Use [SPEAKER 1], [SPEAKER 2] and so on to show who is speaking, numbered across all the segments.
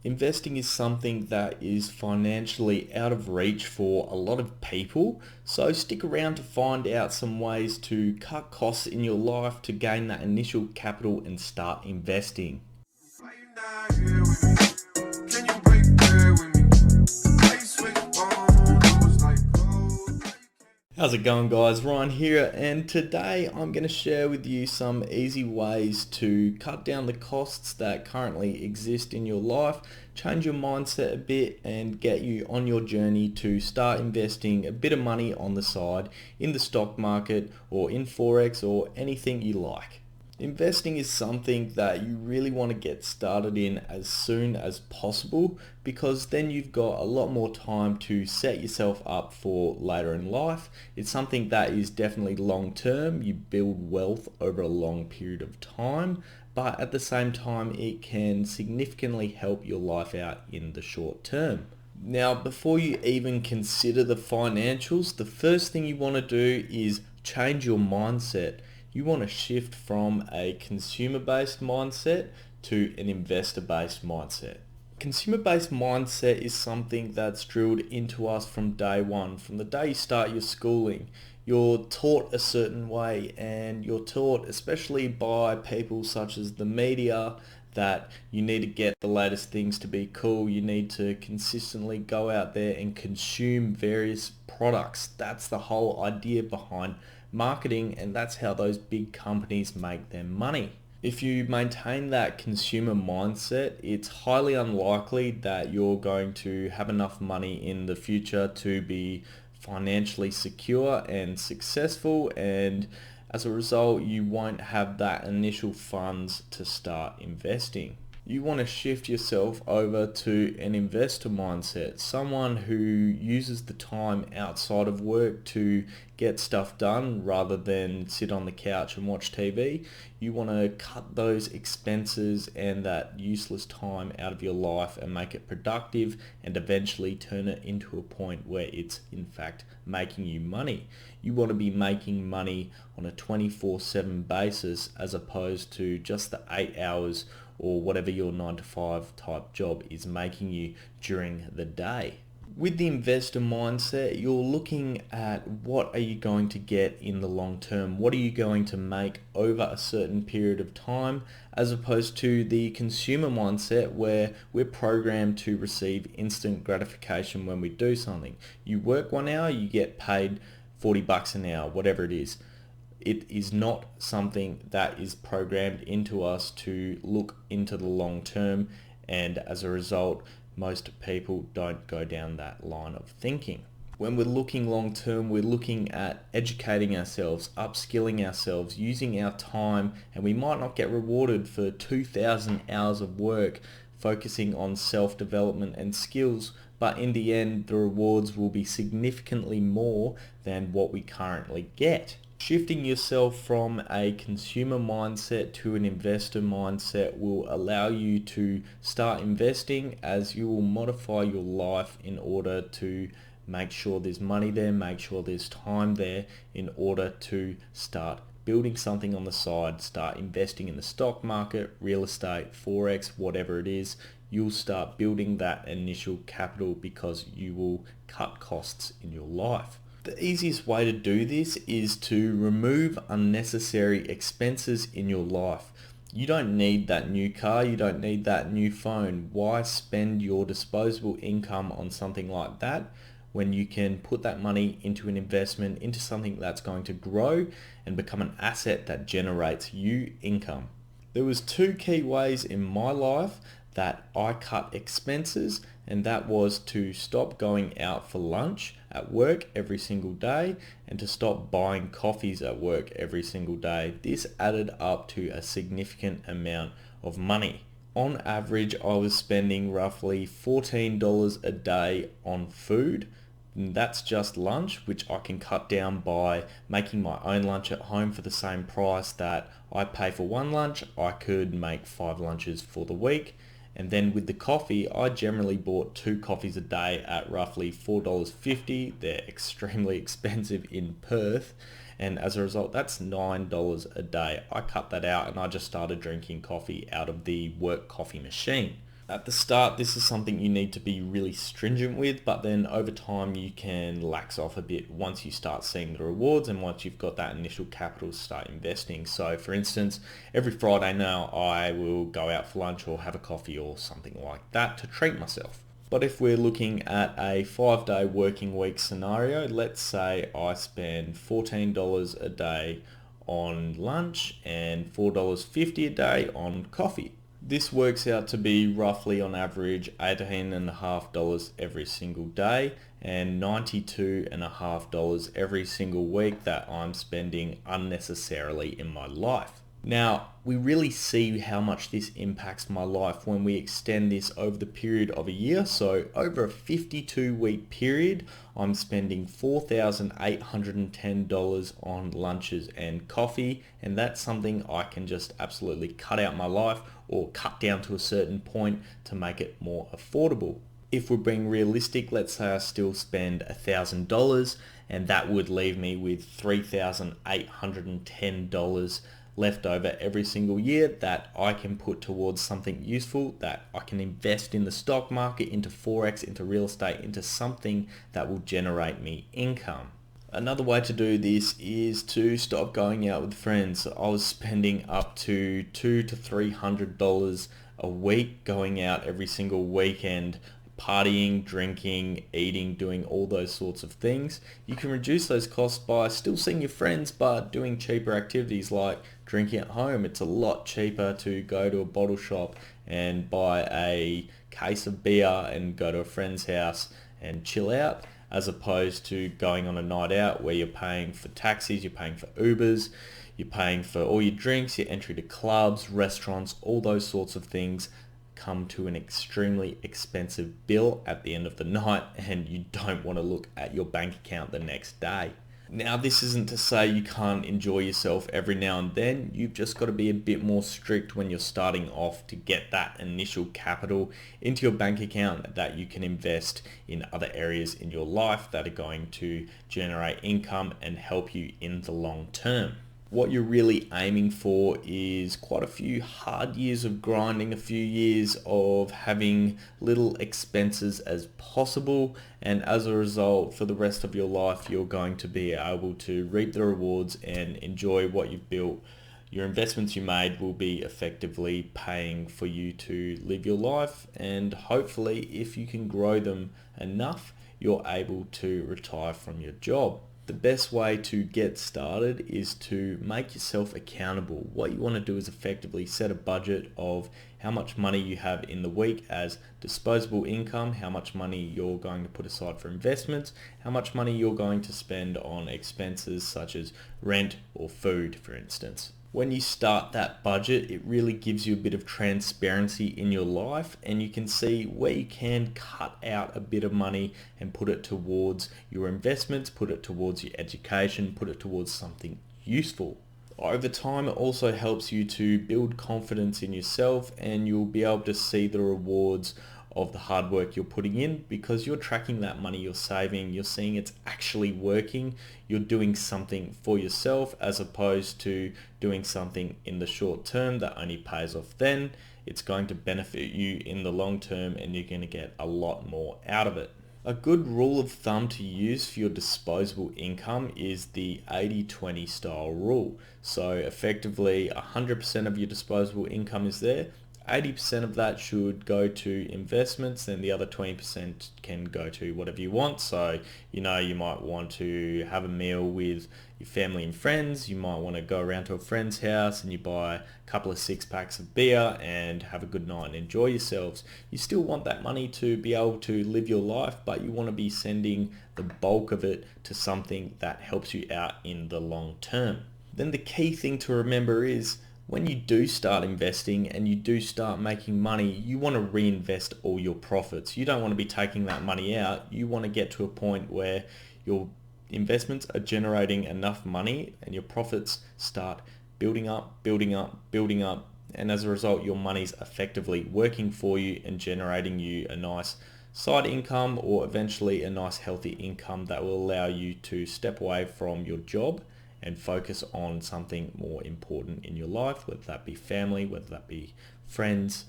[SPEAKER 1] Investing is something that is financially out of reach for a lot of people, so stick around to find out some ways to cut costs in your life to gain that initial capital and start investing.
[SPEAKER 2] Why you not here with me? Can you break bread with me? Why you switch phones? I was like, cold.
[SPEAKER 1] How's it going, guys? Ryan here, and today I'm going to share with you some easy ways to cut down the costs that currently exist in your life, change your mindset a bit, and get you on your journey to start investing a bit of money on the side in the stock market or in Forex or anything you like. Investing is something that you really want to get started in as soon as possible, because then you've got a lot more time to set yourself up for later in life. It's something that is definitely long term. You build wealth over a long period of time, but at the same time it can significantly help your life out in the short term. Now, before you even consider the financials, the first thing you want to do is change your mindset. You want to shift from a consumer-based mindset to an investor-based mindset. Consumer-based mindset is something that's drilled into us from day one. From the day you start your schooling, you're taught a certain way, and you're taught, especially by people such as the media, that you need to get the latest things to be cool. You need to consistently go out there and consume various products. That's the whole idea behind marketing, and that's how those big companies make their money. If you maintain that consumer mindset, it's highly unlikely that you're going to have enough money in the future to be financially secure and successful, and as a result, you won't have that initial funds to start investing. You want to shift yourself over to an investor mindset, someone who uses the time outside of work to get stuff done rather than sit on the couch and watch TV. You want to cut those expenses and that useless time out of your life and make it productive, and eventually turn it into a point where it's in fact making you money. You want to be making money on a 24/7 basis, as opposed to just the 8 hours or whatever your 9 to 5 type job is making you during the day. With the investor mindset, you're looking at what are you going to get in the long term? What are you going to make over a certain period of time, as opposed to the consumer mindset where we're programmed to receive instant gratification when we do something. You work 1 hour, you get paid $40 an hour, whatever it is. It is not something that is programmed into us to look into the long term, and as a result, most people don't go down that line of thinking. When we're looking long term, we're looking at educating ourselves, upskilling ourselves, using our time, and we might not get rewarded for 2,000 hours of work focusing on self-development and skills, but in the end, the rewards will be significantly more than what we currently get. Shifting yourself from a consumer mindset to an investor mindset will allow you to start investing, as you will modify your life in order to make sure there's money there, make sure there's time there, in order to start building something on the side, start investing in the stock market, real estate, Forex, whatever it is. You'll start building that initial capital because you will cut costs in your life. The easiest way to do this is to remove unnecessary expenses in your life. You don't need that new car, you don't need that new phone. Why spend your disposable income on something like that when you can put that money into an investment, into something that's going to grow and become an asset that generates you income? There was 2 key ways in my life that I cut expenses, and that was to stop going out for lunch at work every single day and to stop buying coffees at work every single day. This added up to a significant amount of money. On average, I was spending roughly $14 a day on food. And that's just lunch, which I can cut down by making my own lunch at home for the same price that I pay for one lunch. I could make 5 lunches for the week. And then with the coffee, I generally bought 2 coffees a day at roughly $4.50. They're extremely expensive in Perth. And as a result, that's $9 a day. I cut that out and I just started drinking coffee out of the work coffee machine. At the start, this is something you need to be really stringent with, but then over time you can lax off a bit once you start seeing the rewards and once you've got that initial capital to start investing. So for instance, every Friday now I will go out for lunch or have a coffee or something like that to treat myself. But if we're looking at a 5-day working week scenario, let's say I spend $14 a day on lunch and $4.50 a day on coffee. This works out to be roughly on average $18.50 every single day and $92.50 every single week that I'm spending unnecessarily in my life. Now, we really see how much this impacts my life when we extend this over the period of a year. So over a 52-week period, I'm spending $4,810 on lunches and coffee, and that's something I can just absolutely cut out my life or cut down to a certain point to make it more affordable. If we're being realistic, let's say I still spend $1,000 and that would leave me with $3,810 left over every single year that I can put towards something useful, that I can invest in the stock market, into Forex, into real estate, into something that will generate me income. Another way to do this is to stop going out with friends. I was spending up to $200 to $300 a week going out every single weekend, partying, drinking, eating, doing all those sorts of things. You can reduce those costs by still seeing your friends but doing cheaper activities like drinking at home. It's a lot cheaper to go to a bottle shop and buy a case of beer and go to a friend's house and chill out, as opposed to going on a night out where you're paying for taxis, you're paying for Ubers, you're paying for all your drinks, your entry to clubs, restaurants, all those sorts of things come to an extremely expensive bill at the end of the night, and you don't want to look at your bank account the next day. Now, this isn't to say you can't enjoy yourself every now and then. You've just got to be a bit more strict when you're starting off to get that initial capital into your bank account that you can invest in other areas in your life that are going to generate income and help you in the long term. What you're really aiming for is quite a few hard years of grinding, a few years of having little expenses as possible, and as a result, for the rest of your life, you're going to be able to reap the rewards and enjoy what you've built. Your investments you made will be effectively paying for you to live your life, and hopefully, if you can grow them enough, you're able to retire from your job. The best way to get started is to make yourself accountable. What you want to do is effectively set a budget of how much money you have in the week as disposable income, how much money you're going to put aside for investments, how much money you're going to spend on expenses such as rent or food, for instance. When you start that budget, it really gives you a bit of transparency in your life, and you can see where you can cut out a bit of money and put it towards your investments, put it towards your education, put it towards something useful. Over time, it also helps you to build confidence in yourself, and you'll be able to see the rewards of the hard work you're putting in because you're tracking that money you're saving. You're seeing it's actually working. You're doing something for yourself as opposed to doing something in the short term that only pays off then. It's going to benefit you in the long term, and you're going to get a lot more out of it. A good rule of thumb to use for your disposable income is the 80-20 style rule. So effectively 100% of your disposable income is there. 80% of that should go to investments, and the other 20% can go to whatever you want. So, you might want to have a meal with your family and friends. You might want to go around to a friend's house and you buy a couple of 6-packs of beer and have a good night and enjoy yourselves. You still want that money to be able to live your life, but you want to be sending the bulk of it to something that helps you out in the long term. Then the key thing to remember is when you do start investing and you do start making money, you want to reinvest all your profits. You don't want to be taking that money out. You want to get to a point where your investments are generating enough money and your profits start building up, building up, building up. And as a result, your money's effectively working for you and generating you a nice side income, or eventually a nice healthy income that will allow you to step away from your job and focus on something more important in your life, whether that be family, whether that be friends,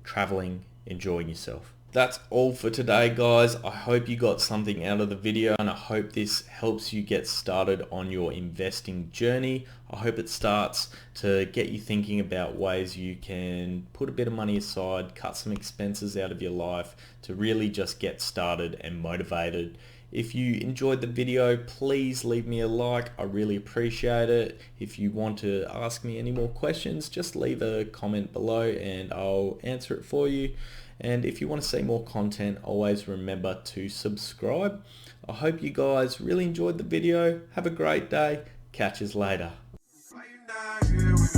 [SPEAKER 1] traveling, enjoying yourself. That's all for today, guys. I hope you got something out of the video, and I hope this helps you get started on your investing journey. I hope it starts to get you thinking about ways you can put a bit of money aside, cut some expenses out of your life to really just get started and motivated. If you enjoyed the video, please leave me a like. I really appreciate it. If you want to ask me any more questions, just leave a comment below and I'll answer it for you. And if you want to see more content, always remember to subscribe. I hope you guys really enjoyed the video. Have a great day. Catch us later.
[SPEAKER 2] Why you not here with me?